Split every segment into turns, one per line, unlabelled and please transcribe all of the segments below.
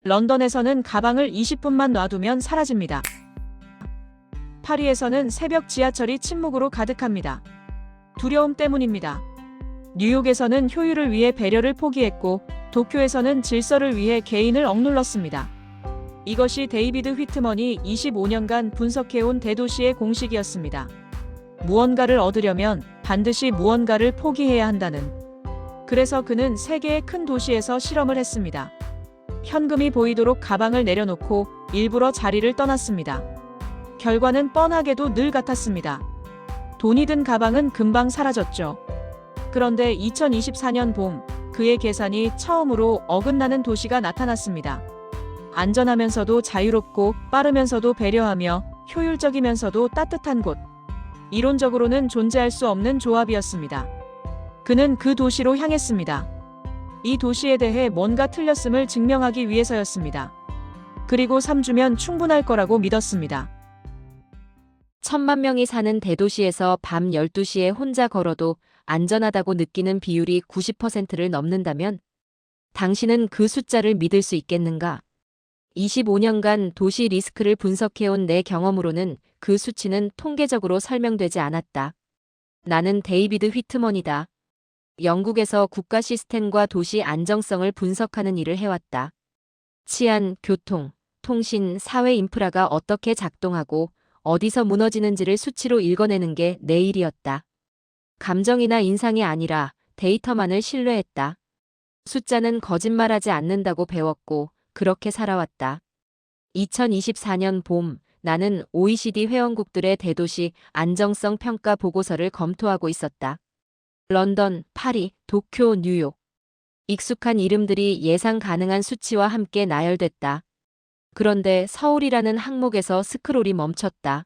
런던에서는 가방을 20분만 놔두면 사라집니다. 파리에서는 새벽 지하철이 침묵으로 가득합니다. 두려움 때문입니다. 뉴욕에서는 효율을 위해 배려를 포기했고 도쿄에서는 질서를 위해 개인을 억눌렀습니다. 이것이 데이비드 휘트먼이 25년간 분석해온 대도시의 공식이었습니다. 무언가를 얻으려면 반드시 무언가를 포기해야 한다는. 그래서 그는 세계의 큰 도시에서 실험을 했습니다. 현금이 보이도록 가방을 내려놓고 일부러 자리를 떠났습니다. 결과는 뻔하게도 늘 같았습니다. 돈이 든 가방은 금방 사라졌죠. 그런데 2024년 봄, 그의 계산이 처음으로 어긋나는 도시가 나타났습니다. 안전하면서도 자유롭고 빠르면서도 배려하며 효율적이면서도 따뜻한 곳. 이론적으로는 존재할 수 없는 조합이었습니다. 그는 그 도시로 향했습니다. 이 도시에 대해 뭔가 틀렸음을 증명하기 위해서였습니다. 그리고 3주면 충분할 거라고 믿었습니다.
1,000만 명이 사는 대도시에서 밤 12시에 혼자 걸어도 안전하다고 느끼는 비율이 90%를 넘는다면 당신은 그 숫자를 믿을 수 있겠는가? 25년간 도시 리스크를 분석해온 내 경험으로는 그 수치는 통계적으로 설명되지 않았다. 나는 데이비드 휘트먼이다. 영국에서 국가 시스템과 도시 안정성을 분석하는 일을 해왔다. 치안, 교통, 통신, 사회 인프라가 어떻게 작동하고 어디서 무너지는지를 수치로 읽어내는 게 내 일이었다. 감정이나 인상이 아니라 데이터만을 신뢰했다. 숫자는 거짓말하지 않는다고 배웠고 그렇게 살아왔다. 2024년 봄, 나는 OECD 회원국들의 대도시 안정성 평가 보고서를 검토하고 있었다. 런던, 파리, 도쿄, 뉴욕. 익숙한 이름들이 예상 가능한 수치와 함께 나열됐다. 그런데 서울이라는 항목에서 스크롤이 멈췄다.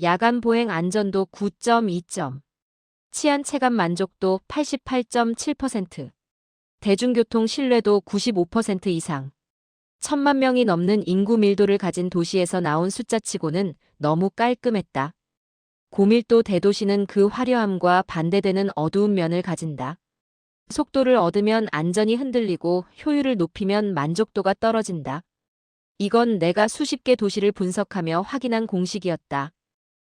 야간 보행 안전도 9.2점. 치안 체감 만족도 88.7%. 대중교통 신뢰도 95% 이상. 1,000만 명이 넘는 인구 밀도를 가진 도시에서 나온 숫자치고는 너무 깔끔했다. 고밀도 대도시는 그 화려함과 반대되는 어두운 면을 가진다. 속도를 얻으면 안전이 흔들리고 효율을 높이면 만족도가 떨어진다. 이건 내가 수십 개 도시를 분석하며 확인한 공식이었다.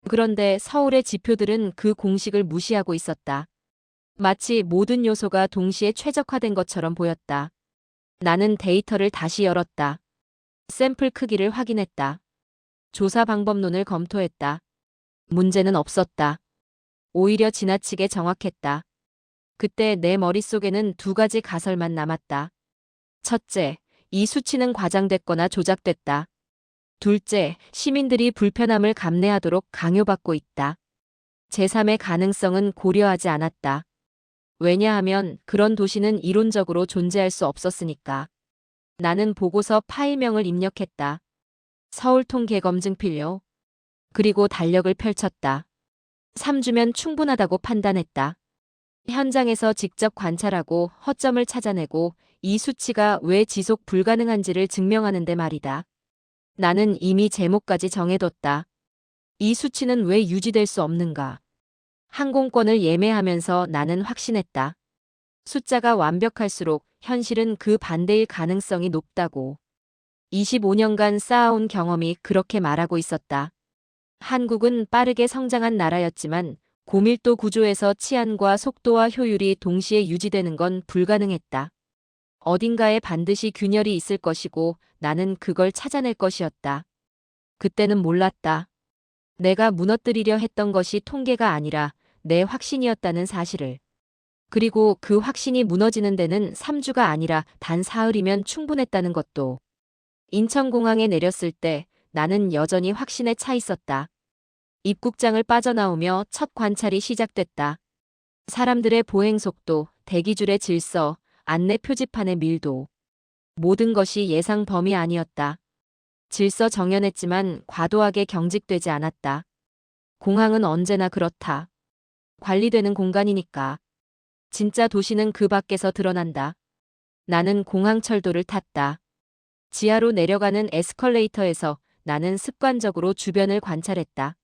그런데 서울의 지표들은 그 공식을 무시하고 있었다. 마치 모든 요소가 동시에 최적화된 것처럼 보였다. 나는 데이터를 다시 열었다. 샘플 크기를 확인했다. 조사 방법론을 검토했다. 문제는 없었다. 오히려 지나치게 정확했다. 그때 내 머릿속에는 두 가지 가설만 남았다. 첫째, 이 수치는 과장됐거나 조작됐다. 둘째, 시민들이 불편함을 감내하도록 강요받고 있다. 제3의 가능성은 고려하지 않았다. 왜냐하면 그런 도시는 이론적으로 존재할 수 없었으니까. 나는 보고서 파일명을 입력했다. 서울 통계 검증 필요. 그리고 달력을 펼쳤다. 3주면 충분하다고 판단했다. 현장에서 직접 관찰하고 허점을 찾아내고 이 수치가 왜 지속 불가능한지를 증명하는 데 말이다. 나는 이미 제목까지 정해뒀다. 이 수치는 왜 유지될 수 없는가? 항공권을 예매하면서 나는 확신했다. 숫자가 완벽할수록 현실은 그 반대일 가능성이 높다고. 25년간 쌓아온 경험이 그렇게 말하고 있었다. 한국은 빠르게 성장한 나라였지만 고밀도 구조에서 치안과 속도와 효율이 동시에 유지되는 건 불가능했다. 어딘가에 반드시 균열이 있을 것이고 나는 그걸 찾아낼 것이었다. 그때는 몰랐다. 내가 무너뜨리려 했던 것이 통계가 아니라 내 확신이었다는 사실을. 그리고 그 확신이 무너지는 데는 3주가 아니라 단 사흘이면 충분했다는 것도. 인천공항에 내렸을 때 나는 여전히 확신에 차 있었다. 입국장을 빠져나오며 첫 관찰이 시작됐다. 사람들의 보행 속도, 대기줄의 질서, 안내 표지판의 밀도. 모든 것이 예상 범위 아니었다. 질서 정연했지만 과도하게 경직되지 않았다. 공항은 언제나 그렇다. 관리되는 공간이니까. 진짜 도시는 그 밖에서 드러난다. 나는 공항철도를 탔다. 지하로 내려가는 에스컬레이터에서 나는 습관적으로 주변을 관찰했다.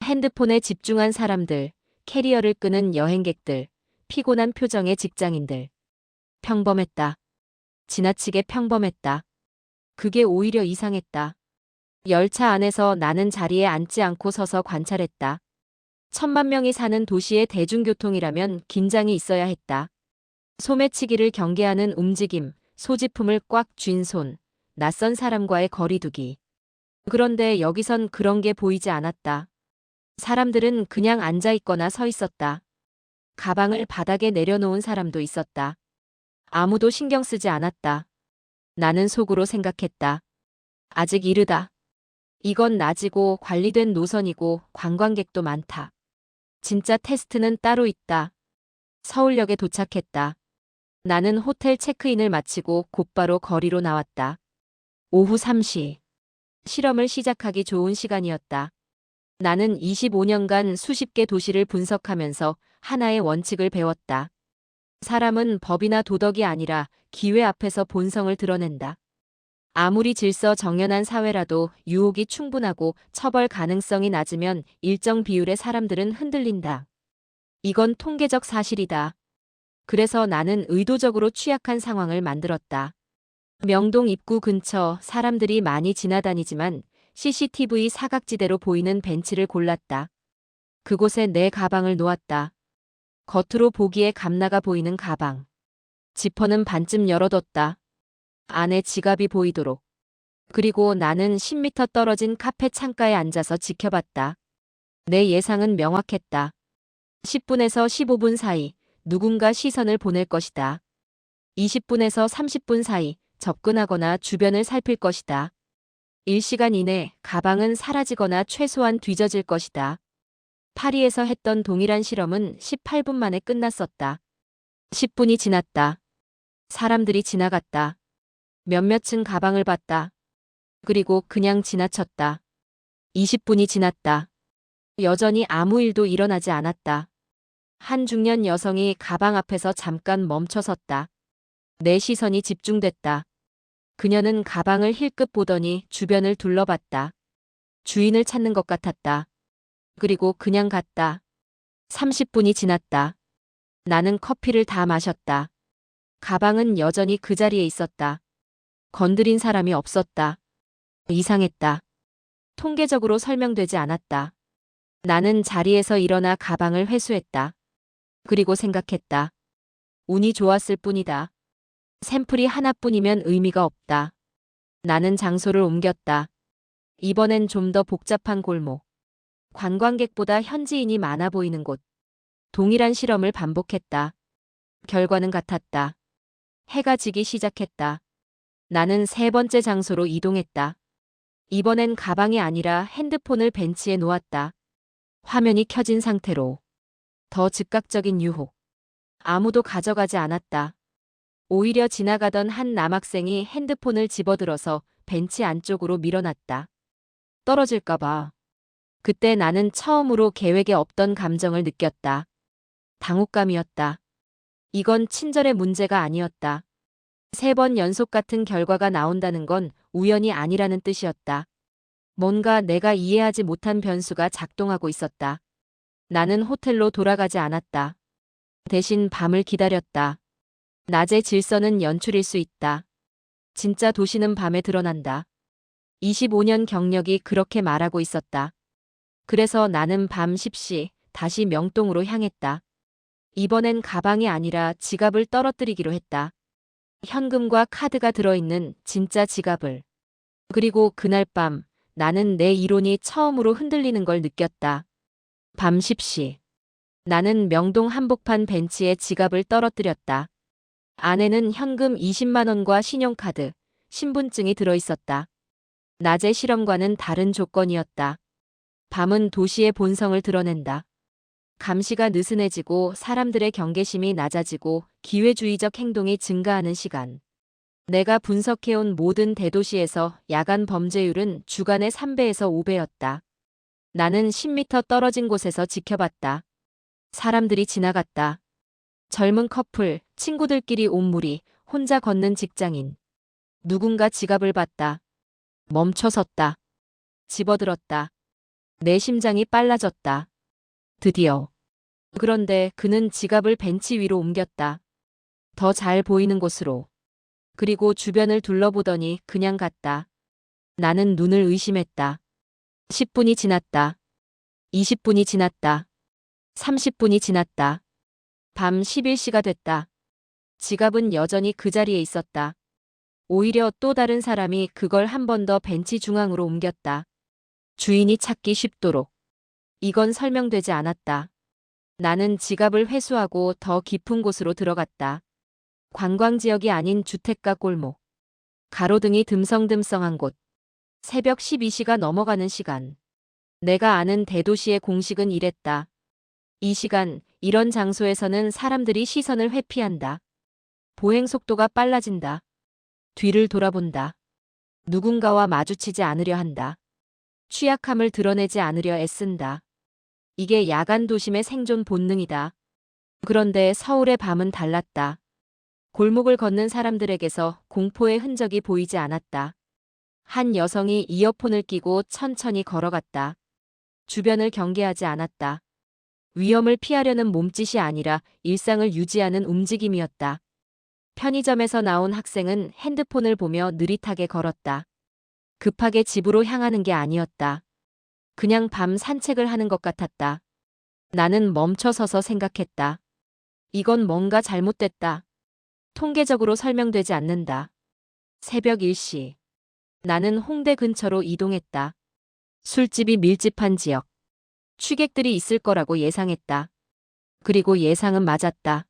핸드폰에 집중한 사람들, 캐리어를 끄는 여행객들, 피곤한 표정의 직장인들. 평범했다. 지나치게 평범했다. 그게 오히려 이상했다. 열차 안에서 나는 자리에 앉지 않고 서서 관찰했다. 1,000만 명이 사는 도시의 대중교통이라면 긴장이 있어야 했다. 소매치기를 경계하는 움직임, 소지품을 꽉 쥔 손, 낯선 사람과의 거리두기. 그런데 여기선 그런 게 보이지 않았다. 사람들은 그냥 앉아 있거나 서 있었다. 가방을 바닥에 내려놓은 사람도 있었다. 아무도 신경 쓰지 않았다. 나는 속으로 생각했다. 아직 이르다. 이건 낮이고 관리된 노선이고 관광객도 많다. 진짜 테스트는 따로 있다. 서울역에 도착했다. 나는 호텔 체크인을 마치고 곧바로 거리로 나왔다. 오후 3시. 실험을 시작하기 좋은 시간이었다. 나는 25년간 수십 개 도시를 분석하면서 하나의 원칙을 배웠다. 사람은 법이나 도덕이 아니라 기회 앞에서 본성을 드러낸다. 아무리 질서 정연한 사회라도 유혹이 충분하고 처벌 가능성이 낮으면 일정 비율의 사람들은 흔들린다. 이건 통계적 사실이다. 그래서 나는 의도적으로 취약한 상황을 만들었다. 명동 입구 근처 사람들이 많이 지나다니지만 CCTV 사각지대로 보이는 벤치를 골랐다. 그곳에 내 가방을 놓았다. 겉으로 보기에 감나가 보이는 가방. 지퍼는 반쯤 열어뒀다. 안에 지갑이 보이도록. 그리고 나는 10m 떨어진 카페 창가에 앉아서 지켜봤다. 내 예상은 명확했다. 10분에서 15분 사이 누군가 시선을 보낼 것이다. 20분에서 30분 사이 접근하거나 주변을 살필 것이다. 1시간 이내 가방은 사라지거나 최소한 뒤져질 것이다. 파리에서 했던 동일한 실험은 18분 만에 끝났었다. 10분이 지났다. 사람들이 지나갔다. 몇몇은 가방을 봤다. 그리고 그냥 지나쳤다. 20분이 지났다. 여전히 아무 일도 일어나지 않았다. 한 중년 여성이 가방 앞에서 잠깐 멈춰섰다. 내 시선이 집중됐다. 그녀는 가방을 힐끗 보더니 주변을 둘러봤다. 주인을 찾는 것 같았다. 그리고 그냥 갔다. 30분이 지났다. 나는 커피를 다 마셨다. 가방은 여전히 그 자리에 있었다. 건드린 사람이 없었다. 이상했다. 통계적으로 설명되지 않았다. 나는 자리에서 일어나 가방을 회수했다. 그리고 생각했다. 운이 좋았을 뿐이다. 샘플이 하나뿐이면 의미가 없다. 나는 장소를 옮겼다. 이번엔 좀 더 복잡한 골목. 관광객보다 현지인이 많아 보이는 곳. 동일한 실험을 반복했다. 결과는 같았다. 해가 지기 시작했다. 나는 세 번째 장소로 이동했다. 이번엔 가방이 아니라 핸드폰을 벤치에 놓았다. 화면이 켜진 상태로. 더 즉각적인 유혹. 아무도 가져가지 않았다. 오히려 지나가던 한 남학생이 핸드폰을 집어들어서 벤치 안쪽으로 밀어놨다. 떨어질까봐. 그때 나는 처음으로 계획에 없던 감정을 느꼈다. 당혹감이었다. 이건 친절의 문제가 아니었다. 3번 연속 같은 결과가 나온다는 건 우연이 아니라는 뜻이었다. 뭔가 내가 이해하지 못한 변수가 작동하고 있었다. 나는 호텔로 돌아가지 않았다. 대신 밤을 기다렸다. 낮의 질서는 연출일 수 있다. 진짜 도시는 밤에 드러난다. 25년 경력이 그렇게 말하고 있었다. 그래서 나는 밤 10시 다시 명동으로 향했다. 이번엔 가방이 아니라 지갑을 떨어뜨리기로 했다. 현금과 카드가 들어있는 진짜 지갑을. 그리고 그날 밤 나는 내 이론이 처음으로 흔들리는 걸 느꼈다. 밤 10시. 나는 명동 한복판 벤치에 지갑을 떨어뜨렸다. 안에는 현금 20만 원과 신용카드, 신분증이 들어있었다. 낮의 실험과는 다른 조건이었다. 밤은 도시의 본성을 드러낸다. 감시가 느슨해지고 사람들의 경계심이 낮아지고 기회주의적 행동이 증가하는 시간. 내가 분석해온 모든 대도시에서 야간 범죄율은 주간의 3배에서 5배였다. 나는 10m 떨어진 곳에서 지켜봤다. 사람들이 지나갔다. 젊은 커플, 친구들끼리 온 무리, 혼자 걷는 직장인. 누군가 지갑을 봤다. 멈춰섰다. 집어들었다. 내 심장이 빨라졌다. 드디어. 그런데 그는 지갑을 벤치 위로 옮겼다. 더 잘 보이는 곳으로. 그리고 주변을 둘러보더니 그냥 갔다. 나는 눈을 의심했다. 10분이 지났다. 20분이 지났다. 30분이 지났다. 밤 11시가 됐다. 지갑은 여전히 그 자리에 있었다. 오히려 또 다른 사람이 그걸 한 번 더 벤치 중앙으로 옮겼다. 주인이 찾기 쉽도록. 이건 설명되지 않았다. 나는 지갑을 회수하고 더 깊은 곳으로 들어갔다. 관광지역이 아닌 주택가 골목. 가로등이 듬성듬성한 곳. 새벽 12시가 넘어가는 시간. 내가 아는 대도시의 공식은 이랬다. 이 시간, 이런 장소에서는 사람들이 시선을 회피한다. 보행 속도가 빨라진다. 뒤를 돌아본다. 누군가와 마주치지 않으려 한다. 취약함을 드러내지 않으려 애쓴다. 이게 야간 도심의 생존 본능이다. 그런데 서울의 밤은 달랐다. 골목을 걷는 사람들에게서 공포의 흔적이 보이지 않았다. 한 여성이 이어폰을 끼고 천천히 걸어갔다. 주변을 경계하지 않았다. 위험을 피하려는 몸짓이 아니라 일상을 유지하는 움직임이었다. 편의점에서 나온 학생은 핸드폰을 보며 느릿하게 걸었다. 급하게 집으로 향하는 게 아니었다. 그냥 밤 산책을 하는 것 같았다. 나는 멈춰서서 생각했다. 이건 뭔가 잘못됐다. 통계적으로 설명되지 않는다. 새벽 1시. 나는 홍대 근처로 이동했다. 술집이 밀집한 지역. 취객들이 있을 거라고 예상했다. 그리고 예상은 맞았다.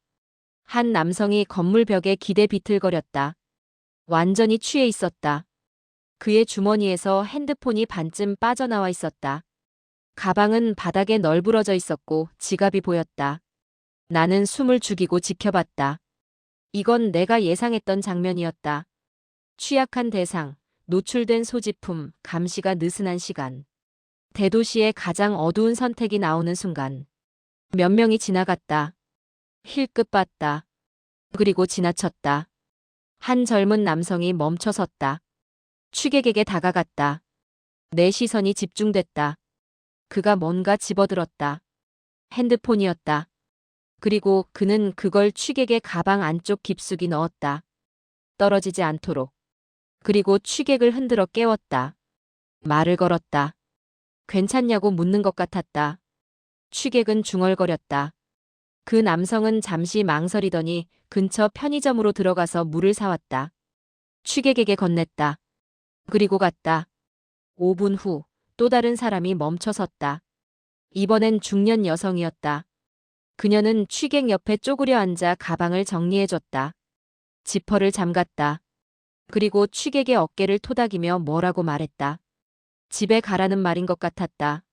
한 남성이 건물 벽에 기대 비틀거렸다. 완전히 취해 있었다. 그의 주머니에서 핸드폰이 반쯤 빠져나와 있었다. 가방은 바닥에 널브러져 있었고 지갑이 보였다. 나는 숨을 죽이고 지켜봤다. 이건 내가 예상했던 장면이었다. 취약한 대상, 노출된 소지품, 감시가 느슨한 시간. 대도시의 가장 어두운 선택이 나오는 순간. 몇 명이 지나갔다. 힐끗 봤다. 그리고 지나쳤다. 한 젊은 남성이 멈춰 섰다. 취객에게 다가갔다. 내 시선이 집중됐다. 그가 뭔가 집어들었다. 핸드폰이었다. 그리고 그는 그걸 취객의 가방 안쪽 깊숙이 넣었다. 떨어지지 않도록. 그리고 취객을 흔들어 깨웠다. 말을 걸었다. 괜찮냐고 묻는 것 같았다. 취객은 중얼거렸다. 그 남성은 잠시 망설이더니 근처 편의점으로 들어가서 물을 사왔다. 취객에게 건넸다. 그리고 갔다. 5분 후 또 다른 사람이 멈춰 섰다. 이번엔 중년 여성이었다. 그녀는 취객 옆에 쪼그려 앉아 가방을 정리해줬다. 지퍼를 잠갔다. 그리고 취객의 어깨를 토닥이며 뭐라고 말했다. 집에 가라는 말인 것 같았다.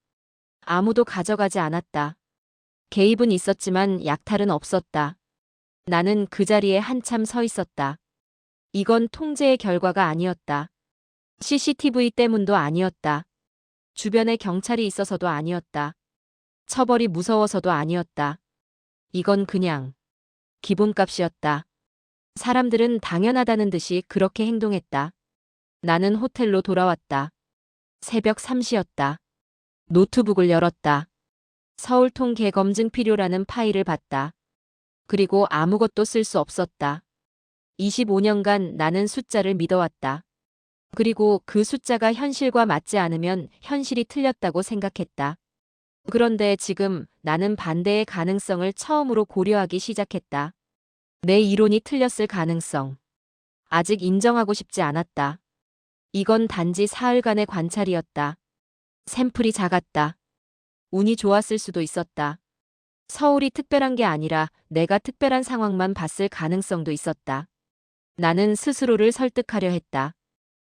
아무도 가져가지 않았다. 개입은 있었지만 약탈은 없었다. 나는 그 자리에 한참 서 있었다. 이건 통제의 결과가 아니었다. CCTV 때문도 아니었다. 주변에 경찰이 있어서도 아니었다. 처벌이 무서워서도 아니었다. 이건 그냥 기본값이었다. 사람들은 당연하다는 듯이 그렇게 행동했다. 나는 호텔로 돌아왔다. 새벽 3시였다. 노트북을 열었다. 서울 통계 검증 필요라는 파일을 봤다. 그리고 아무것도 쓸 수 없었다. 25년간 나는 숫자를 믿어왔다. 그리고 그 숫자가 현실과 맞지 않으면 현실이 틀렸다고 생각했다. 그런데 지금 나는 반대의 가능성을 처음으로 고려하기 시작했다. 내 이론이 틀렸을 가능성. 아직 인정하고 싶지 않았다. 이건 단지 사흘간의 관찰이었다. 샘플이 작았다. 운이 좋았을 수도 있었다. 서울이 특별한 게 아니라 내가 특별한 상황만 봤을 가능성도 있었다. 나는 스스로를 설득하려 했다.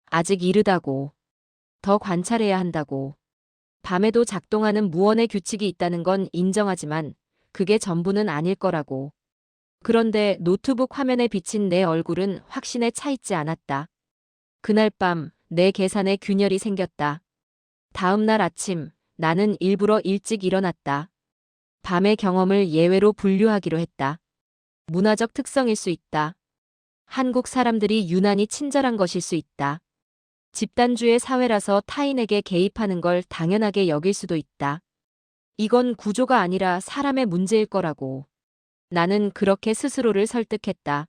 아직 이르다고. 더 관찰해야 한다고. 밤에도 작동하는 무언의 규칙이 있다는 건 인정하지만 그게 전부는 아닐 거라고. 그런데 노트북 화면에 비친 내 얼굴은 확신에 차 있지 않았다. 그날 밤 내 계산에 균열이 생겼다. 다음 날 아침 나는 일부러 일찍 일어났다. 밤의 경험을 예외로 분류하기로 했다. 문화적 특성일 수 있다. 한국 사람들이 유난히 친절한 것일 수 있다. 집단주의 사회라서 타인에게 개입하는 걸 당연하게 여길 수도 있다. 이건 구조가 아니라 사람의 문제일 거라고. 나는 그렇게 스스로를 설득했다.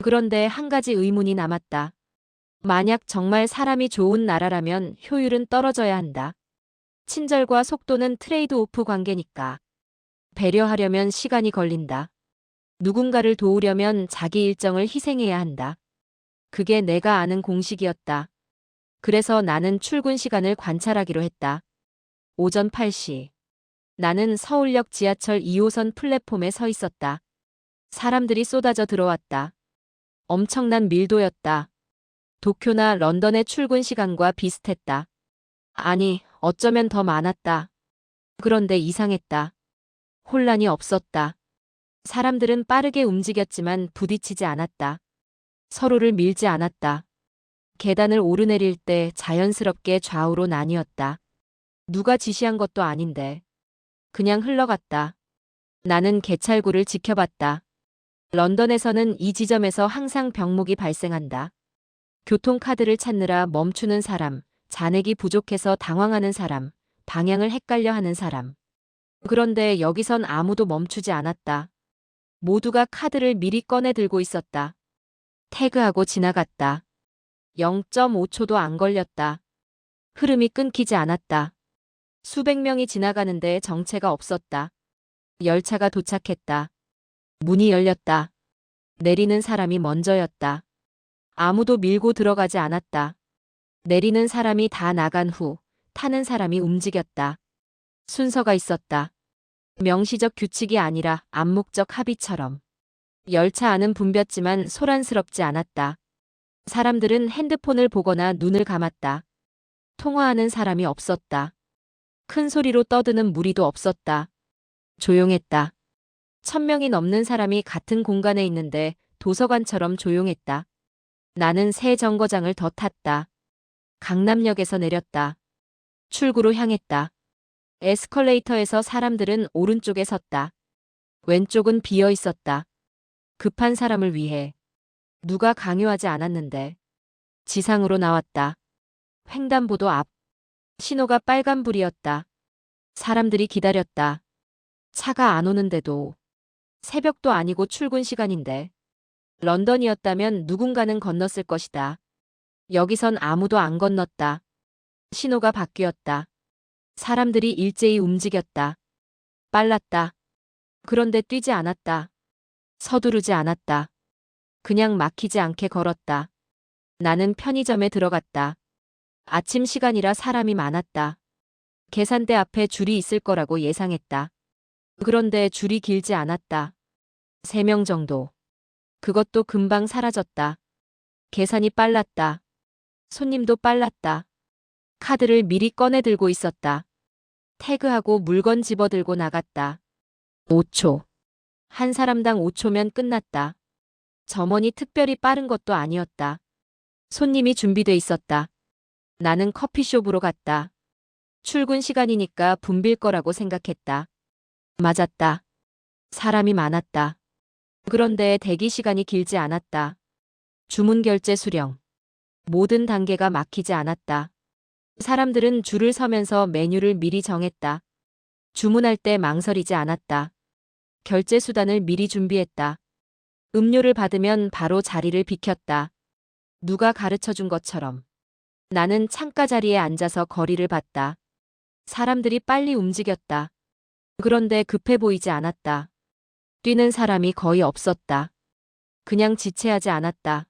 그런데 한 가지 의문이 남았다. 만약 정말 사람이 좋은 나라라면 효율은 떨어져야 한다. 친절과 속도는 트레이드 오프 관계니까. 배려하려면 시간이 걸린다. 누군가를 도우려면 자기 일정을 희생해야 한다. 그게 내가 아는 공식이었다. 그래서 나는 출근 시간을 관찰하기로 했다. 오전 8시. 나는 서울역 지하철 2호선 플랫폼에 서 있었다. 사람들이 쏟아져 들어왔다. 엄청난 밀도였다. 도쿄나 런던의 출근 시간과 비슷했다. 아니, 어쩌면 더 많았다. 그런데 이상했다. 혼란이 없었다. 사람들은 빠르게 움직였지만 부딪히지 않았다. 서로를 밀지 않았다. 계단을 오르내릴 때 자연스럽게 좌우로 나뉘었다. 누가 지시한 것도 아닌데. 그냥 흘러갔다. 나는 개찰구를 지켜봤다. 런던에서는 이 지점에서 항상 병목이 발생한다. 교통카드를 찾느라 멈추는 사람, 잔액이 부족해서 당황하는 사람, 방향을 헷갈려 하는 사람. 그런데 여기선 아무도 멈추지 않았다. 모두가 카드를 미리 꺼내 들고 있었다. 태그하고 지나갔다. 0.5초도 안 걸렸다. 흐름이 끊기지 않았다. 수백 명이 지나가는데 정체가 없었다. 열차가 도착했다. 문이 열렸다. 내리는 사람이 먼저였다. 아무도 밀고 들어가지 않았다. 내리는 사람이 다 나간 후 타는 사람이 움직였다. 순서가 있었다. 명시적 규칙이 아니라 암묵적 합의처럼. 열차 안은 붐볐지만 소란스럽지 않았다. 사람들은 핸드폰을 보거나 눈을 감았다. 통화하는 사람이 없었다. 큰 소리로 떠드는 무리도 없었다. 조용했다. 1000명이 넘는 사람이 같은 공간에 있는데 도서관처럼 조용했다. 나는 새 정거장을 더 탔다. 강남역에서 내렸다. 출구로 향했다. 에스컬레이터에서 사람들은 오른쪽에 섰다. 왼쪽은 비어 있었다. 급한 사람을 위해. 누가 강요하지 않았는데. 지상으로 나왔다. 횡단보도 앞. 신호가 빨간불이었다. 사람들이 기다렸다. 차가 안 오는데도. 새벽도 아니고 출근 시간인데. 런던이었다면 누군가는 건넜을 것이다. 여기선 아무도 안 건넜다. 신호가 바뀌었다. 사람들이 일제히 움직였다. 빨랐다. 그런데 뛰지 않았다. 서두르지 않았다. 그냥 막히지 않게 걸었다. 나는 편의점에 들어갔다. 아침 시간이라 사람이 많았다. 계산대 앞에 줄이 있을 거라고 예상했다. 그런데 줄이 길지 않았다. 3명 정도. 그것도 금방 사라졌다. 계산이 빨랐다. 손님도 빨랐다. 카드를 미리 꺼내 들고 있었다. 태그하고 물건 집어들고 나갔다. 5초. 한 사람당 5초면 끝났다. 점원이 특별히 빠른 것도 아니었다. 손님이 준비돼 있었다. 나는 커피숍으로 갔다. 출근 시간이니까 붐빌 거라고 생각했다. 맞았다. 사람이 많았다. 그런데 대기 시간이 길지 않았다. 주문 결제 수령. 모든 단계가 막히지 않았다. 사람들은 줄을 서면서 메뉴를 미리 정했다. 주문할 때 망설이지 않았다. 결제 수단을 미리 준비했다. 음료를 받으면 바로 자리를 비켰다. 누가 가르쳐 준 것처럼. 나는 창가 자리에 앉아서 거리를 봤다. 사람들이 빨리 움직였다. 그런데 급해 보이지 않았다. 뛰는 사람이 거의 없었다. 그냥 지체하지 않았다.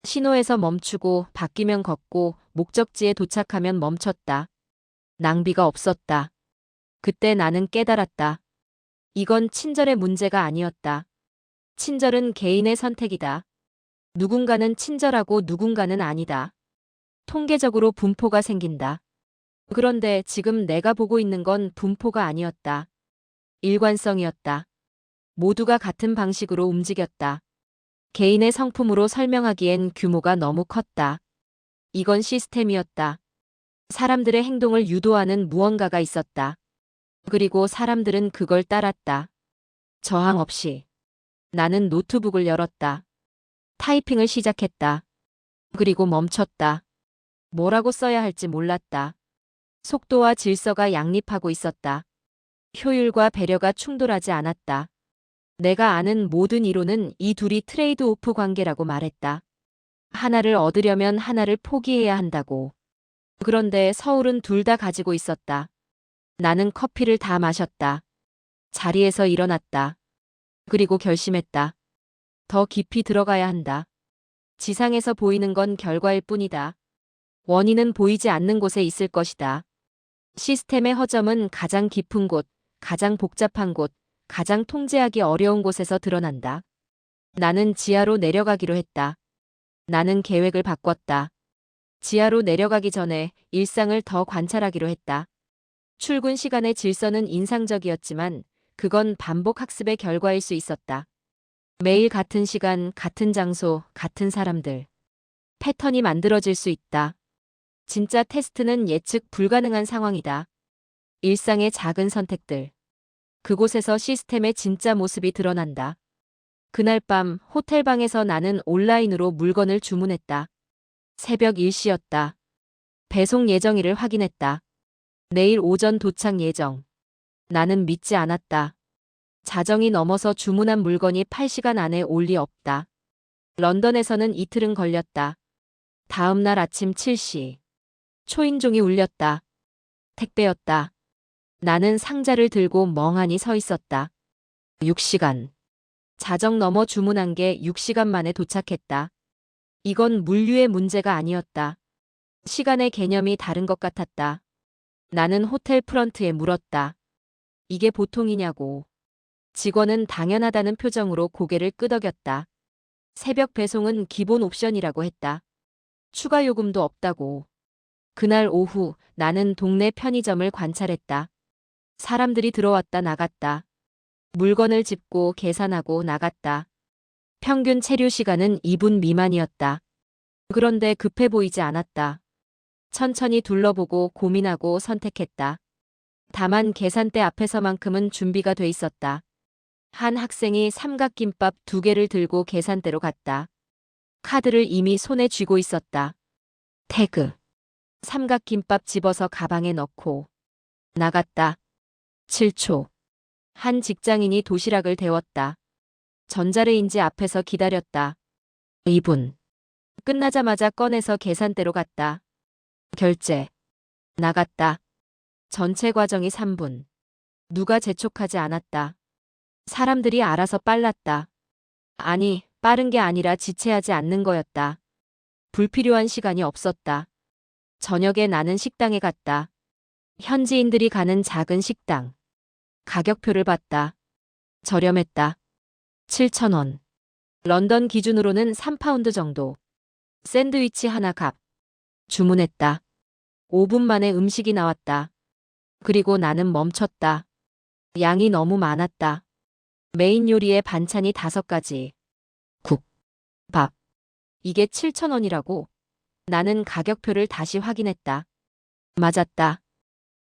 신호에서 멈추고 바뀌면 걷고 목적지에 도착하면 멈췄다. 낭비가 없었다. 그때 나는 깨달았다. 이건 친절의 문제가 아니었다. 친절은 개인의 선택이다. 누군가는 친절하고 누군가는 아니다. 통계적으로 분포가 생긴다. 그런데 지금 내가 보고 있는 건 분포가 아니었다. 일관성이었다. 모두가 같은 방식으로 움직였다. 개인의 성품으로 설명하기엔 규모가 너무 컸다. 이건 시스템이었다. 사람들의 행동을 유도하는 무언가가 있었다. 그리고 사람들은 그걸 따랐다. 저항 없이. 나는 노트북을 열었다. 타이핑을 시작했다. 그리고 멈췄다. 뭐라고 써야 할지 몰랐다. 속도와 질서가 양립하고 있었다. 효율과 배려가 충돌하지 않았다. 내가 아는 모든 이론은 이 둘이 트레이드 오프 관계라고 말했다. 하나를 얻으려면 하나를 포기해야 한다고. 그런데 서울은 둘 다 가지고 있었다. 나는 커피를 다 마셨다. 자리에서 일어났다. 그리고 결심했다. 더 깊이 들어가야 한다. 지상에서 보이는 건 결과일 뿐이다. 원인은 보이지 않는 곳에 있을 것이다. 시스템의 허점은 가장 깊은 곳, 가장 복잡한 곳, 가장 통제하기 어려운 곳에서 드러난다. 나는 지하로 내려가기로 했다. 나는 계획을 바꿨다. 지하로 내려가기 전에 일상을 더 관찰하기로 했다. 출근 시간의 질서는 인상적이었지만 그건 반복 학습의 결과일 수 있었다. 매일 같은 시간, 같은 장소, 같은 사람들. 패턴이 만들어질 수 있다. 진짜 테스트는 예측 불가능한 상황이다. 일상의 작은 선택들. 그곳에서 시스템의 진짜 모습이 드러난다. 그날 밤 호텔 방에서 나는 온라인으로 물건을 주문했다. 새벽 1시였다. 배송 예정일을 확인했다. 내일 오전 도착 예정. 나는 믿지 않았다. 자정이 넘어서 주문한 물건이 8시간 안에 올 리 없다. 런던에서는 이틀은 걸렸다. 다음 날 아침 7시. 초인종이 울렸다. 택배였다. 나는 상자를 들고 멍하니 서 있었다. 6시간. 자정 넘어 주문한 게 6시간 만에 도착했다. 이건 물류의 문제가 아니었다. 시간의 개념이 다른 것 같았다. 나는 호텔 프런트에 물었다. 이게 보통이냐고. 직원은 당연하다는 표정으로 고개를 끄덕였다. 새벽 배송은 기본 옵션이라고 했다. 추가 요금도 없다고. 그날 오후 나는 동네 편의점을 관찰했다. 사람들이 들어왔다 나갔다. 물건을 짚고 계산하고 나갔다. 평균 체류 시간은 2분 미만이었다. 그런데 급해 보이지 않았다. 천천히 둘러보고 고민하고 선택했다. 다만 계산대 앞에서만큼은 준비가 돼 있었다. 한 학생이 삼각김밥 2개를 들고 계산대로 갔다. 카드를 이미 손에 쥐고 있었다. 태그. 삼각김밥 집어서 가방에 넣고 나갔다. 7초. 한 직장인이 도시락을 데웠다. 전자레인지 앞에서 기다렸다. 2분. 끝나자마자 꺼내서 계산대로 갔다. 결제. 나갔다. 전체 과정이 3분. 누가 재촉하지 않았다. 사람들이 알아서 빨랐다. 아니, 빠른 게 아니라 지체하지 않는 거였다. 불필요한 시간이 없었다. 저녁에 나는 식당에 갔다. 현지인들이 가는 작은 식당. 가격표를 봤다. 저렴했다. 7,000원. 런던 기준으로는 3파운드 정도. 샌드위치 하나 값. 주문했다. 5분 만에 음식이 나왔다. 그리고 나는 멈췄다. 양이 너무 많았다. 메인 요리에 반찬이 5가지. 국, 밥. 이게 7,000원이라고? 나는 가격표를 다시 확인했다. 맞았다.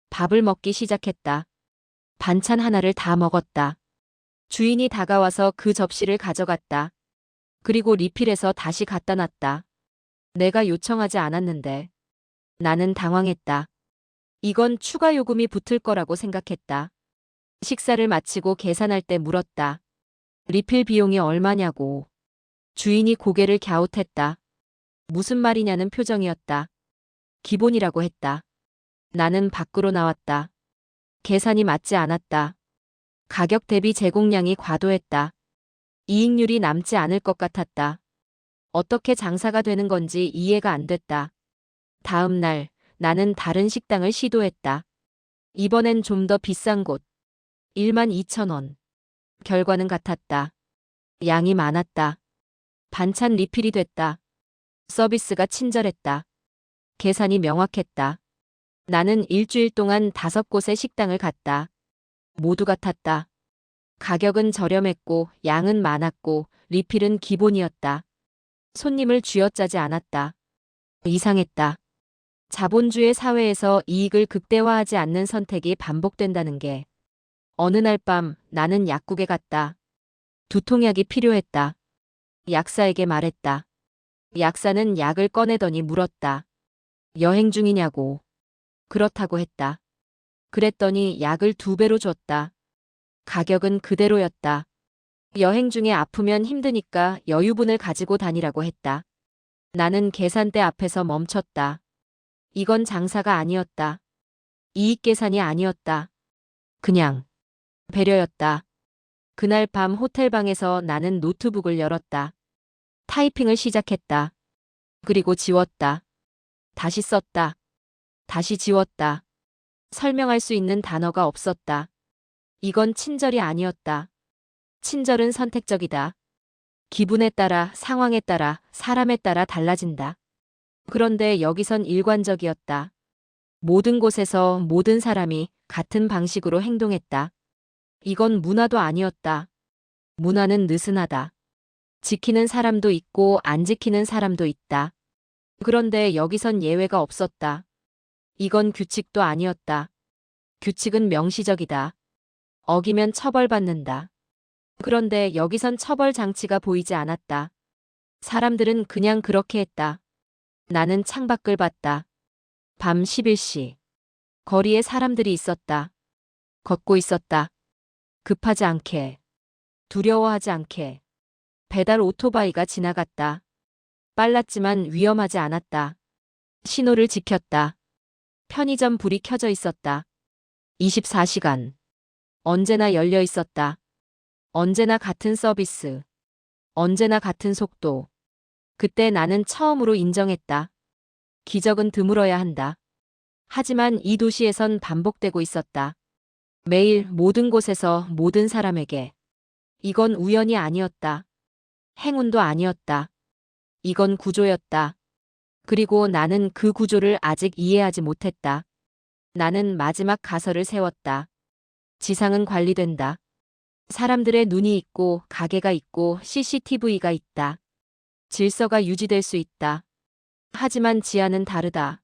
밥을 먹기 시작했다. 반찬 하나를 다 먹었다. 주인이 다가와서 그 접시를 가져갔다. 그리고 리필해서 다시 갖다 놨다. 내가 요청하지 않았는데. 나는 당황했다. 이건 추가 요금이 붙을 거라고 생각했다. 식사를 마치고 계산할 때 물었다. 리필 비용이 얼마냐고. 주인이 고개를 갸웃했다. 무슨 말이냐는 표정이었다. 기본이라고 했다. 나는 밖으로 나왔다. 계산이 맞지 않았다. 가격 대비 제공량이 과도했다. 이익률이 남지 않을 것 같았다. 어떻게 장사가 되는 건지 이해가 안 됐다. 다음 날 나는 다른 식당을 시도했다. 이번엔 좀 더 비싼 곳. 12,000원. 결과는 같았다. 양이 많았다. 반찬 리필이 됐다. 서비스가 친절했다. 계산이 명확했다. 나는 일주일 동안 5곳의 식당을 갔다. 모두 같았다. 가격은 저렴했고 양은 많았고 리필은 기본이었다. 손님을 쥐어짜지 않았다. 이상했다. 자본주의 사회에서 이익을 극대화하지 않는 선택이 반복된다는 게. 어느 날 밤 나는 약국에 갔다. 두통약이 필요했다. 약사에게 말했다. 약사는 약을 꺼내더니 물었다. 여행 중이냐고. 그렇다고 했다. 그랬더니 약을 2배로 줬다. 가격은 그대로였다. 여행 중에 아프면 힘드니까 여유분을 가지고 다니라고 했다. 나는 계산대 앞에서 멈췄다. 이건 장사가 아니었다. 이익 계산이 아니었다. 그냥 배려였다. 그날 밤 호텔방에서 나는 노트북을 열었다. 타이핑을 시작했다. 그리고 지웠다. 다시 썼다. 다시 지웠다. 설명할 수 있는 단어가 없었다. 이건 친절이 아니었다. 친절은 선택적이다. 기분에 따라, 상황에 따라, 사람에 따라 달라진다. 그런데 여기선 일관적이었다. 모든 곳에서 모든 사람이 같은 방식으로 행동했다. 이건 문화도 아니었다. 문화는 느슨하다. 지키는 사람도 있고 안 지키는 사람도 있다. 그런데 여기선 예외가 없었다. 이건 규칙도 아니었다. 규칙은 명시적이다. 어기면 처벌받는다. 그런데 여기선 처벌 장치가 보이지 않았다. 사람들은 그냥 그렇게 했다. 나는 창밖을 봤다. 밤 11시. 거리에 사람들이 있었다. 걷고 있었다. 급하지 않게. 두려워하지 않게. 배달 오토바이가 지나갔다. 빨랐지만 위험하지 않았다. 신호를 지켰다. 편의점 불이 켜져 있었다. 24시간. 언제나 열려 있었다. 언제나 같은 서비스. 언제나 같은 속도. 그때 나는 처음으로 인정했다. 기적은 드물어야 한다. 하지만 이 도시에선 반복되고 있었다. 매일 모든 곳에서 모든 사람에게. 이건 우연이 아니었다. 행운도 아니었다. 이건 구조였다. 그리고 나는 그 구조를 아직 이해하지 못했다. 나는 마지막 가설을 세웠다. 지상은 관리된다. 사람들의 눈이 있고 가게가 있고 CCTV가 있다. 질서가 유지될 수 있다. 하지만 지하는 다르다.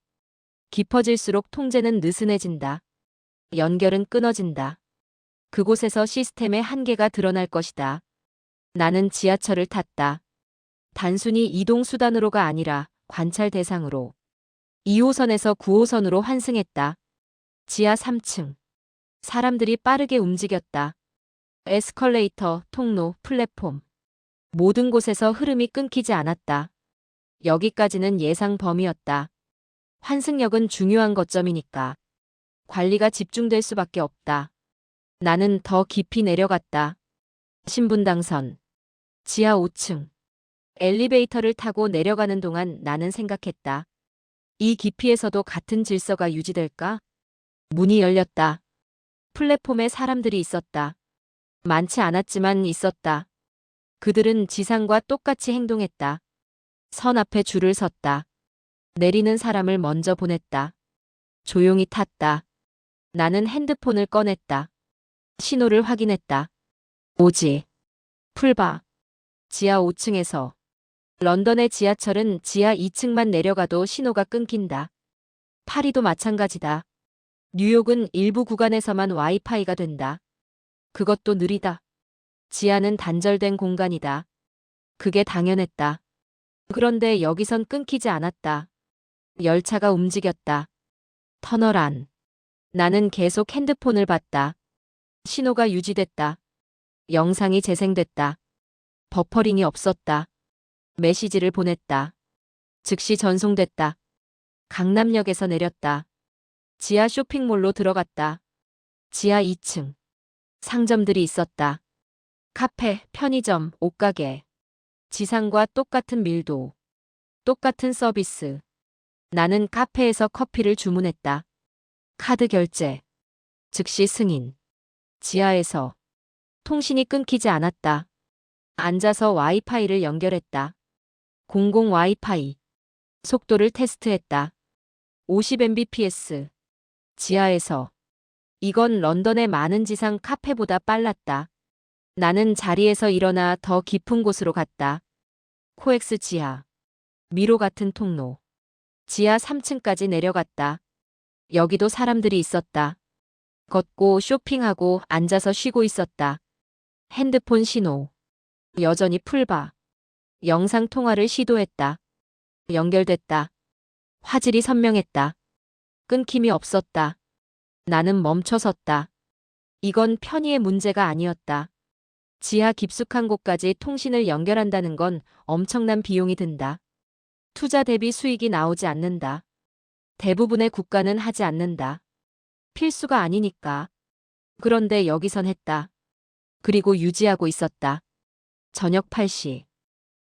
깊어질수록 통제는 느슨해진다. 연결은 끊어진다. 그곳에서 시스템의 한계가 드러날 것이다. 나는 지하철을 탔다. 단순히 이동 수단으로가 아니라 관찰 대상으로. 2호선에서 9호선으로 환승했다. 지하 3층. 사람들이 빠르게 움직였다. 에스컬레이터, 통로, 플랫폼. 모든 곳에서 흐름이 끊기지 않았다. 여기까지는 예상 범위였다. 환승역은 중요한 거점이니까. 관리가 집중될 수밖에 없다. 나는 더 깊이 내려갔다. 신분당선. 지하 5층. 엘리베이터를 타고 내려가는 동안 나는 생각했다. 이 깊이에서도 같은 질서가 유지될까? 문이 열렸다. 플랫폼에 사람들이 있었다. 많지 않았지만 있었다. 그들은 지상과 똑같이 행동했다. 선 앞에 줄을 섰다. 내리는 사람을 먼저 보냈다. 조용히 탔다. 나는 핸드폰을 꺼냈다. 신호를 확인했다. 오지. 풀바. 지하 5층에서. 런던의 지하철은 지하 2층만 내려가도 신호가 끊긴다. 파리도 마찬가지다. 뉴욕은 일부 구간에서만 와이파이가 된다. 그것도 느리다. 지하는 단절된 공간이다. 그게 당연했다. 그런데 여기선 끊기지 않았다. 열차가 움직였다. 터널 안. 나는 계속 핸드폰을 봤다. 신호가 유지됐다. 영상이 재생됐다. 버퍼링이 없었다. 메시지를 보냈다. 즉시 전송됐다. 강남역에서 내렸다. 지하 쇼핑몰로 들어갔다. 지하 2층. 상점들이 있었다. 카페, 편의점, 옷가게. 지상과 똑같은 밀도. 똑같은 서비스. 나는 카페에서 커피를 주문했다. 카드 결제. 즉시 승인. 지하에서. 통신이 끊기지 않았다. 앉아서 와이파이를 연결했다. 공공 와이파이. 속도를 테스트했다. 50mbps. 지하에서. 이건 런던의 많은 지상 카페보다 빨랐다. 나는 자리에서 일어나 더 깊은 곳으로 갔다. 코엑스 지하. 미로 같은 통로. 지하 3층까지 내려갔다. 여기도 사람들이 있었다. 걷고 쇼핑하고 앉아서 쉬고 있었다. 핸드폰 신호. 여전히 풀바. 영상 통화를 시도했다. 연결됐다. 화질이 선명했다. 끊김이 없었다. 나는 멈춰섰다. 이건 편의의 문제가 아니었다. 지하 깊숙한 곳까지 통신을 연결한다는 건 엄청난 비용이 든다. 투자 대비 수익이 나오지 않는다. 대부분의 국가는 하지 않는다. 필수가 아니니까. 그런데 여기선 했다. 그리고 유지하고 있었다. 저녁 8시.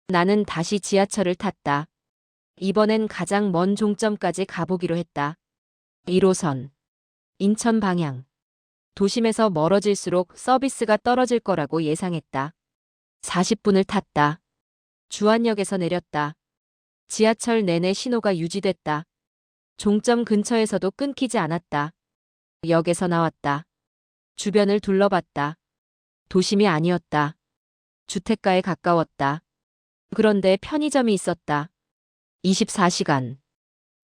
나는 다시 지하철을 탔다. 이번엔 가장 먼 종점까지 가보기로 했다. 1호선. 인천 방향. 도심에서 멀어질수록 서비스가 떨어질 거라고 예상했다. 40분을 탔다. 주안역에서 내렸다. 지하철 내내 신호가 유지됐다. 종점 근처에서도 끊기지 않았다. 역에서 나왔다. 주변을 둘러봤다. 도심이 아니었다. 주택가에 가까웠다. 그런데 편의점이 있었다. 24시간.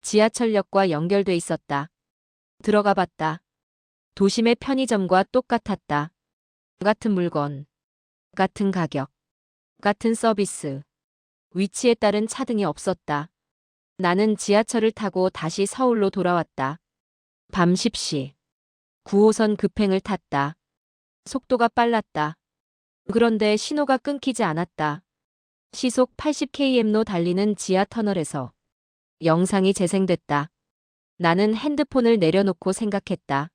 지하철역과 연결돼 있었다. 들어가 봤다. 도심의 편의점과 똑같았다. 같은 물건, 같은 가격, 같은 서비스. 위치에 따른 차등이 없었다. 나는 지하철을 타고 다시 서울로 돌아왔다. 밤 10시. 9호선 급행을 탔다. 속도가 빨랐다. 그런데 신호가 끊기지 않았다. 시속 80km로 달리는 지하 터널에서 영상이 재생됐다. 나는 핸드폰을 내려놓고 생각했다.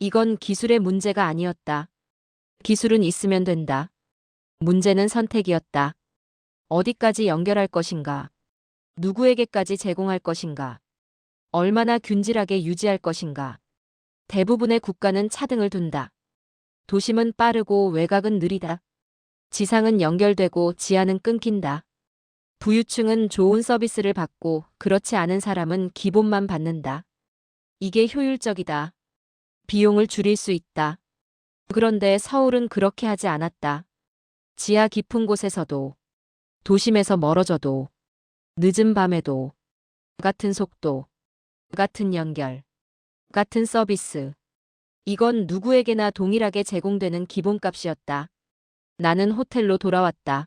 이건 기술의 문제가 아니었다. 기술은 있으면 된다. 문제는 선택이었다. 어디까지 연결할 것인가? 누구에게까지 제공할 것인가? 얼마나 균질하게 유지할 것인가? 대부분의 국가는 차등을 둔다. 도심은 빠르고 외곽은 느리다. 지상은 연결되고 지하는 끊긴다. 부유층은 좋은 서비스를 받고 그렇지 않은 사람은 기본만 받는다. 이게 효율적이다. 비용을 줄일 수 있다. 그런데 서울은 그렇게 하지 않았다. 지하 깊은 곳에서도, 도심에서 멀어져도, 늦은 밤에도, 같은 속도, 같은 연결, 같은 서비스. 이건 누구에게나 동일하게 제공되는 기본값이었다. 나는 호텔로 돌아왔다.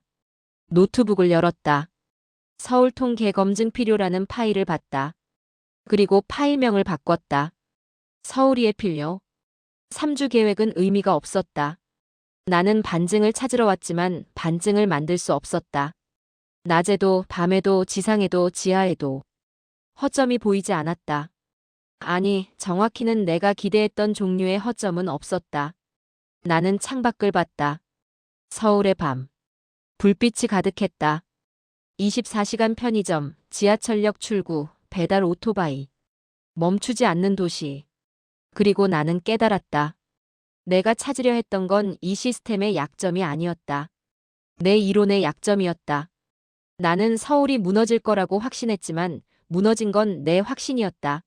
노트북을 열었다. 서울 통계 검증 필요라는 파일을 봤다. 그리고 파일명을 바꿨다. 서울이에 필요. 3주 계획은 의미가 없었다. 나는 반증을 찾으러 왔지만 반증을 만들 수 없었다. 낮에도 밤에도 지상에도 지하에도 허점이 보이지 않았다. 아니, 정확히는 내가 기대했던 종류의 허점은 없었다. 나는 창밖을 봤다. 서울의 밤. 불빛이 가득했다. 24시간 편의점, 지하철역 출구, 배달 오토바이. 멈추지 않는 도시. 그리고 나는 깨달았다. 내가 찾으려 했던 건 이 시스템의 약점이 아니었다. 내 이론의 약점이었다. 나는 서울이 무너질 거라고 확신했지만 무너진 건 내 확신이었다.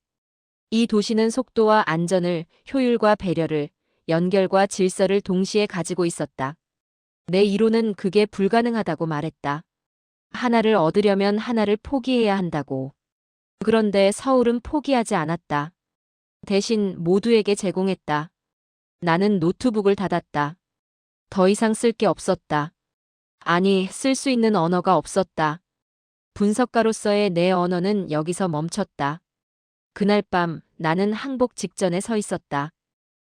이 도시는 속도와 안전을, 효율과 배려를, 연결과 질서를 동시에 가지고 있었다. 내 이론은 그게 불가능하다고 말했다. 하나를 얻으려면 하나를 포기해야 한다고. 그런데 서울은 포기하지 않았다. 대신 모두에게 제공했다. 나는 노트북을 닫았다. 더 이상 쓸 게 없었다. 아니, 쓸 수 있는 언어가 없었다. 분석가로서의 내 언어는 여기서 멈췄다. 그날 밤 나는 항복 직전에 서 있었다.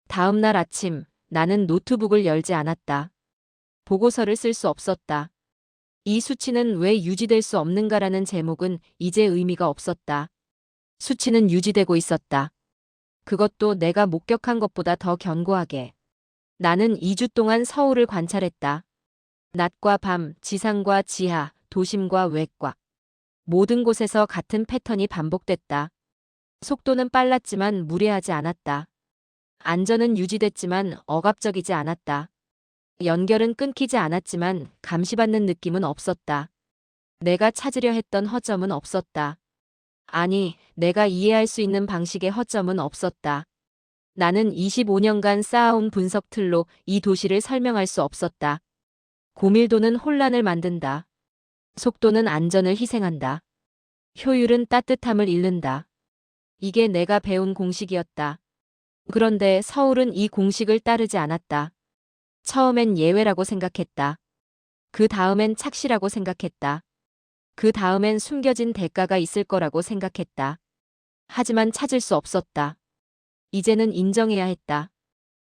다음 날 아침 나는 노트북을 열지 않았다. 보고서를 쓸 수 없었다. 이 수치는 왜 유지될 수 없는가라는 제목은 이제 의미가 없었다. 수치는 유지되고 있었다. 그것도 내가 목격한 것보다 더 견고하게. 나는 2주 동안 서울을 관찰했다. 낮과 밤, 지상과 지하, 도심과 외곽. 모든 곳에서 같은 패턴이 반복됐다. 속도는 빨랐지만 무례하지 않았다. 안전은 유지됐지만 억압적이지 않았다. 연결은 끊기지 않았지만 감시받는 느낌은 없었다. 내가 찾으려 했던 허점은 없었다. 아니, 내가 이해할 수 있는 방식의 허점은 없었다. 나는 25년간 쌓아온 분석 틀로 이 도시를 설명할 수 없었다. 고밀도는 혼란을 만든다. 속도는 안전을 희생한다. 효율은 따뜻함을 잃는다. 이게 내가 배운 공식이었다. 그런데 서울은 이 공식을 따르지 않았다. 처음엔 예외라고 생각했다. 그 다음엔 착시라고 생각했다. 그 다음엔 숨겨진 대가가 있을 거라고 생각했다. 하지만 찾을 수 없었다. 이제는 인정해야 했다.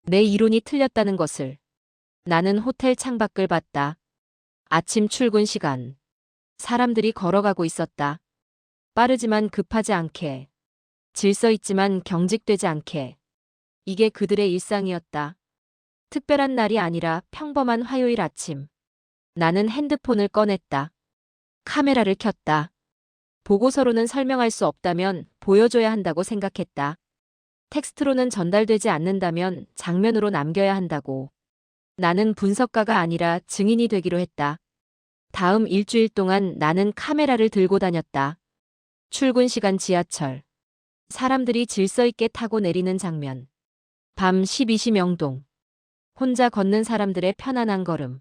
내 이론이 틀렸다는 것을. 나는 호텔 창밖을 봤다. 아침 출근 시간. 사람들이 걸어가고 있었다. 빠르지만 급하지 않게. 질서 있지만 경직되지 않게. 이게 그들의 일상이었다. 특별한 날이 아니라 평범한 화요일 아침. 나는 핸드폰을 꺼냈다. 카메라를 켰다. 보고서로는 설명할 수 없다면 보여줘야 한다고 생각했다. 텍스트로는 전달되지 않는다면 장면으로 남겨야 한다고. 나는 분석가가 아니라 증인이 되기로 했다. 다음 일주일 동안 나는 카메라를 들고 다녔다. 출근 시간 지하철. 사람들이 질서 있게 타고 내리는 장면. 밤 12시 명동. 혼자 걷는 사람들의 편안한 걸음.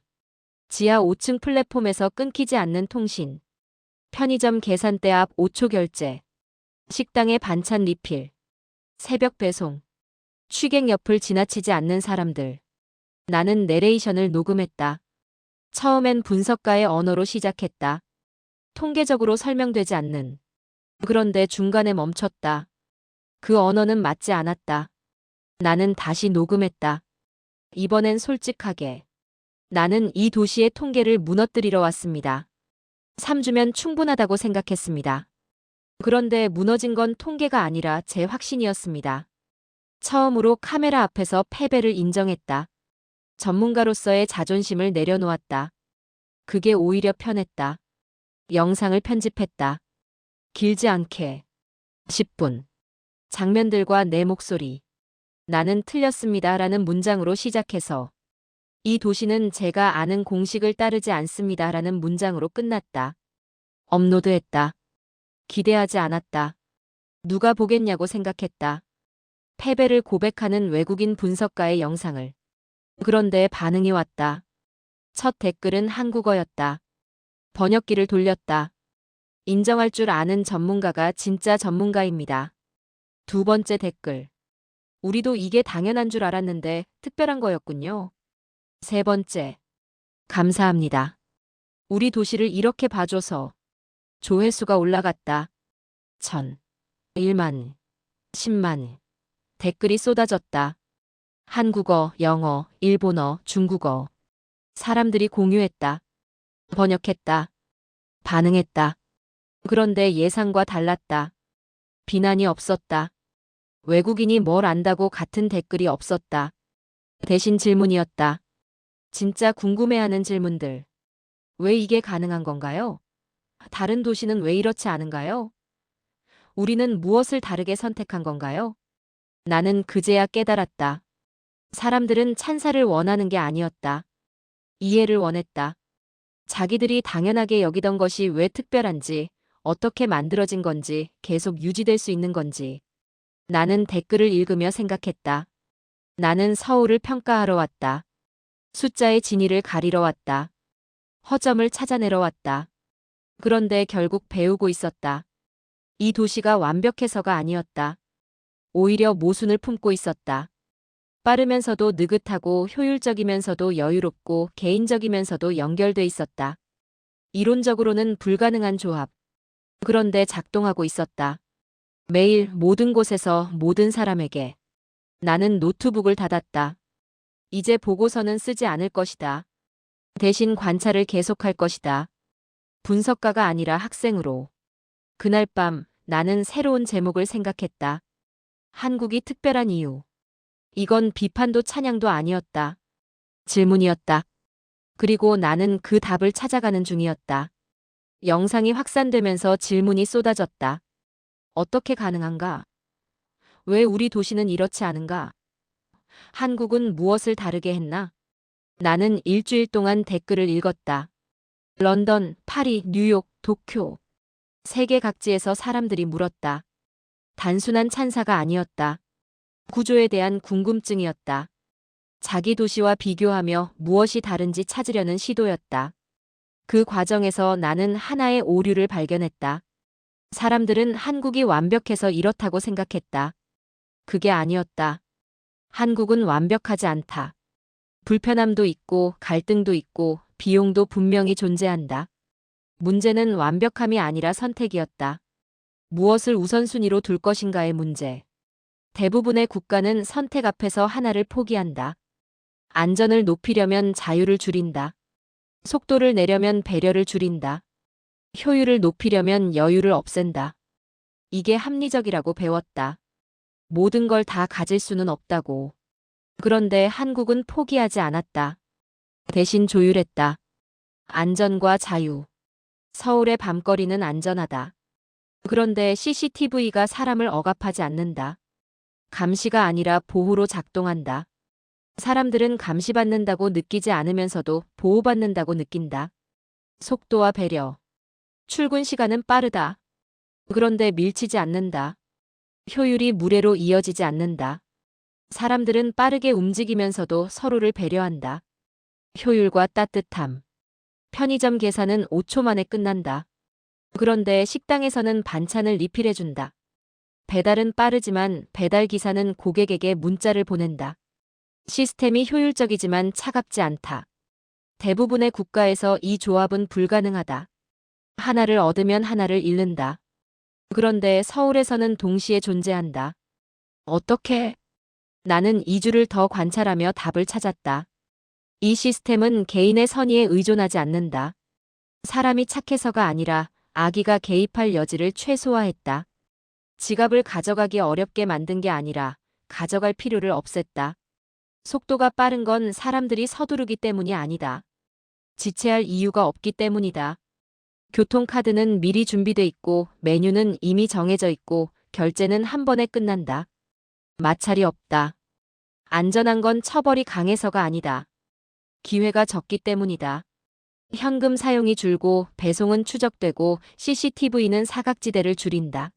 지하 5층 플랫폼에서 끊기지 않는 통신. 편의점 계산대 앞 5초 결제. 식당의 반찬 리필. 새벽 배송. 취객 옆을 지나치지 않는 사람들. 나는 내레이션을 녹음했다. 처음엔 분석가의 언어로 시작했다. 통계적으로 설명되지 않는. 그런데 중간에 멈췄다. 그 언어는 맞지 않았다. 나는 다시 녹음했다. 이번엔 솔직하게. 나는 이 도시의 통계를 무너뜨리러 왔습니다. 3주면 충분하다고 생각했습니다. 그런데 무너진 건 통계가 아니라 제 확신이었습니다. 처음으로 카메라 앞에서 패배를 인정했다. 전문가로서의 자존심을 내려놓았다. 그게 오히려 편했다. 영상을 편집했다. 길지 않게. 10분. 장면들과 내 목소리. 나는 틀렸습니다라는 문장으로 시작해서 이 도시는 제가 아는 공식을 따르지 않습니다라는 문장으로 끝났다. 업로드했다. 기대하지 않았다. 누가 보겠냐고 생각했다. 패배를 고백하는 외국인 분석가의 영상을. 그런데 반응이 왔다. 첫 댓글은 한국어였다. 번역기를 돌렸다. 인정할 줄 아는 전문가가 진짜 전문가입니다. 두 번째 댓글. 우리도 이게 당연한 줄 알았는데 특별한 거였군요. 세 번째. 감사합니다. 우리 도시를 이렇게 봐줘서. 조회수가 올라갔다. 1000, 1만, 10만. 댓글이 쏟아졌다. 한국어, 영어, 일본어, 중국어. 사람들이 공유했다. 번역했다. 반응했다. 그런데 예상과 달랐다. 비난이 없었다. 외국인이 뭘 안다고 같은 댓글이 없었다. 대신 질문이었다. 진짜 궁금해하는 질문들. 왜 이게 가능한 건가요? 다른 도시는 왜 이렇지 않은가요? 우리는 무엇을 다르게 선택한 건가요? 나는 그제야 깨달았다. 사람들은 찬사를 원하는 게 아니었다. 이해를 원했다. 자기들이 당연하게 여기던 것이 왜 특별한지, 어떻게 만들어진 건지, 계속 유지될 수 있는 건지. 나는 댓글을 읽으며 생각했다. 나는 서울을 평가하러 왔다. 숫자의 진위를 가리러 왔다. 허점을 찾아내러 왔다. 그런데 결국 배우고 있었다. 이 도시가 완벽해서가 아니었다. 오히려 모순을 품고 있었다. 빠르면서도 느긋하고 효율적이면서도 여유롭고 개인적이면서도 연결돼 있었다. 이론적으로는 불가능한 조합. 그런데 작동하고 있었다. 매일 모든 곳에서 모든 사람에게. 나는 노트북을 닫았다. 이제 보고서는 쓰지 않을 것이다. 대신 관찰을 계속할 것이다. 분석가가 아니라 학생으로. 그날 밤 나는 새로운 제목을 생각했다. 한국이 특별한 이유. 이건 비판도 찬양도 아니었다. 질문이었다. 그리고 나는 그 답을 찾아가는 중이었다. 영상이 확산되면서 질문이 쏟아졌다. 어떻게 가능한가? 왜 우리 도시는 이렇지 않은가? 한국은 무엇을 다르게 했나? 나는 일주일 동안 댓글을 읽었다. 런던, 파리, 뉴욕, 도쿄. 세계 각지에서 사람들이 물었다. 단순한 찬사가 아니었다. 구조에 대한 궁금증이었다. 자기 도시와 비교하며 무엇이 다른지 찾으려는 시도였다. 그 과정에서 나는 하나의 오류를 발견했다. 사람들은 한국이 완벽해서 이렇다고 생각했다. 그게 아니었다. 한국은 완벽하지 않다. 불편함도 있고 갈등도 있고 비용도 분명히 존재한다. 문제는 완벽함이 아니라 선택이었다. 무엇을 우선순위로 둘 것인가의 문제. 대부분의 국가는 선택 앞에서 하나를 포기한다. 안전을 높이려면 자유를 줄인다. 속도를 내려면 배려를 줄인다. 효율을 높이려면 여유를 없앤다. 이게 합리적이라고 배웠다. 모든 걸 다 가질 수는 없다고. 그런데 한국은 포기하지 않았다. 대신 조율했다. 안전과 자유. 서울의 밤거리는 안전하다. 그런데 CCTV가 사람을 억압하지 않는다. 감시가 아니라 보호로 작동한다. 사람들은 감시받는다고 느끼지 않으면서도 보호받는다고 느낀다. 속도와 배려. 출근 시간은 빠르다. 그런데 밀치지 않는다. 효율이 무례로 이어지지 않는다. 사람들은 빠르게 움직이면서도 서로를 배려한다. 효율과 따뜻함. 편의점 계산은 5초 만에 끝난다. 그런데 식당에서는 반찬을 리필해준다. 배달은 빠르지만 배달 기사는 고객에게 문자를 보낸다. 시스템이 효율적이지만 차갑지 않다. 대부분의 국가에서 이 조합은 불가능하다. 하나를 얻으면 하나를 잃는다. 그런데 서울에서는 동시에 존재한다. 어떻게? 나는 2주를 더 관찰하며 답을 찾았다. 이 시스템은 개인의 선의에 의존하지 않는다. 사람이 착해서가 아니라 악의가 개입할 여지를 최소화했다. 지갑을 가져가기 어렵게 만든 게 아니라 가져갈 필요를 없앴다. 속도가 빠른 건 사람들이 서두르기 때문이 아니다. 지체할 이유가 없기 때문이다. 교통카드는 미리 준비돼 있고 메뉴는 이미 정해져 있고 결제는 한 번에 끝난다. 마찰이 없다. 안전한 건 처벌이 강해서가 아니다. 기회가 적기 때문이다. 현금 사용이 줄고 배송은 추적되고 CCTV는 사각지대를 줄인다.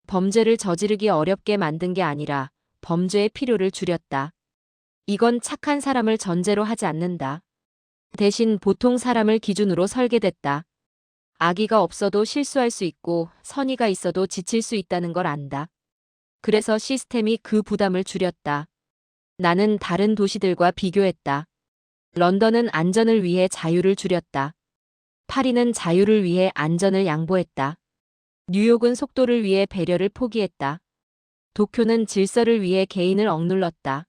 범죄를 저지르기 어렵게 만든 게 아니라 범죄의 필요를 줄였다. 이건 착한 사람을 전제로 하지 않는다. 대신 보통 사람을 기준으로 설계됐다. 악의가 없어도 실수할 수 있고 선의가 있어도 지칠 수 있다는 걸 안다. 그래서 시스템이 그 부담을 줄였다. 나는 다른 도시들과 비교했다. 런던은 안전을 위해 자유를 줄였다. 파리는 자유를 위해 안전을 양보했다. 뉴욕은 속도를 위해 배려를 포기했다. 도쿄는 질서를 위해 개인을 억눌렀다.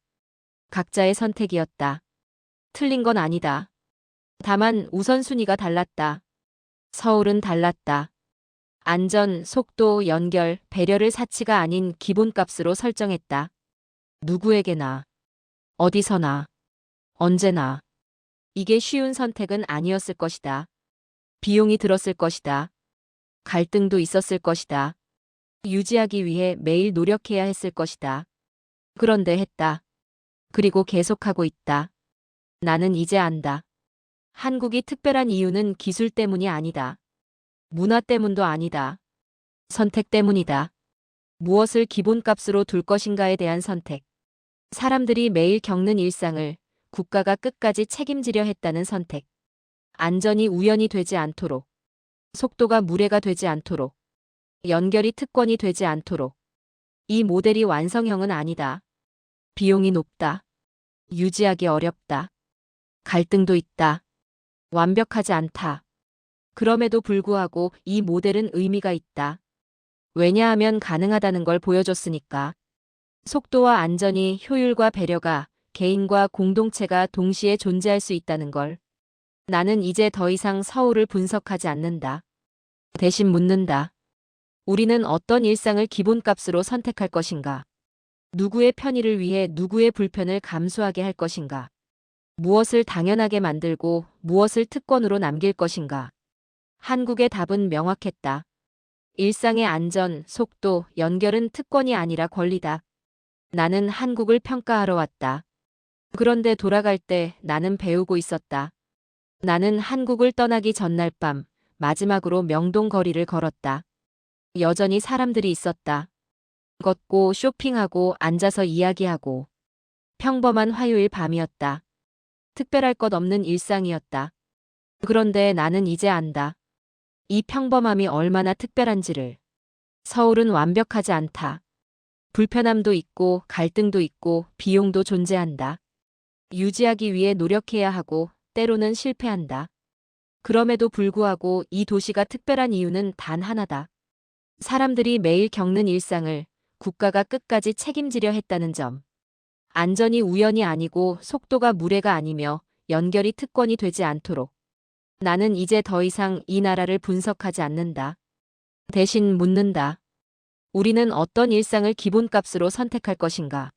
각자의 선택이었다. 틀린 건 아니다. 다만 우선순위가 달랐다. 서울은 달랐다. 안전, 속도, 연결, 배려를 사치가 아닌 기본값으로 설정했다. 누구에게나, 어디서나, 언제나. 이게 쉬운 선택은 아니었을 것이다. 비용이 들었을 것이다. 갈등도 있었을 것이다. 유지하기 위해 매일 노력해야 했을 것이다. 그런데 했다. 그리고 계속하고 있다. 나는 이제 안다. 한국이 특별한 이유는 기술 때문이 아니다. 문화 때문도 아니다. 선택 때문이다. 무엇을 기본값으로 둘 것인가에 대한 선택. 사람들이 매일 겪는 일상을 국가가 끝까지 책임지려 했다는 선택. 안전이 우연이 되지 않도록. 속도가 무례가 되지 않도록. 연결이 특권이 되지 않도록. 이 모델이 완성형은 아니다. 비용이 높다. 유지하기 어렵다. 갈등도 있다. 완벽하지 않다. 그럼에도 불구하고 이 모델은 의미가 있다. 왜냐하면 가능하다는 걸 보여줬으니까. 속도와 안전이 효율과 배려가 개인과 공동체가 동시에 존재할 수 있다는 걸. 나는 이제 더 이상 서울을 분석하지 않는다. 대신 묻는다. 우리는 어떤 일상을 기본값으로 선택할 것인가? 누구의 편의를 위해 누구의 불편을 감수하게 할 것인가? 무엇을 당연하게 만들고 무엇을 특권으로 남길 것인가? 한국의 답은 명확했다. 일상의 안전, 속도, 연결은 특권이 아니라 권리다. 나는 한국을 평가하러 왔다. 그런데 돌아갈 때 나는 배우고 있었다. 나는 한국을 떠나기 전날 밤 마지막으로 명동 거리를 걸었다. 여전히 사람들이 있었다. 걷고 쇼핑하고 앉아서 이야기하고. 평범한 화요일 밤이었다. 특별할 것 없는 일상이었다. 그런데 나는 이제 안다. 이 평범함이 얼마나 특별한지를. 서울은 완벽하지 않다. 불편함도 있고 갈등도 있고 비용도 존재한다. 유지하기 위해 노력해야 하고 때로는 실패한다. 그럼에도 불구하고 이 도시가 특별한 이유는 단 하나다. 사람들이 매일 겪는 일상을 국가가 끝까지 책임지려 했다는 점. 안전이 우연이 아니고 속도가 무례가 아니며 연결이 특권이 되지 않도록. 나는 이제 더 이상 이 나라를 분석하지 않는다. 대신 묻는다. 우리는 어떤 일상을 기본값으로 선택할 것인가?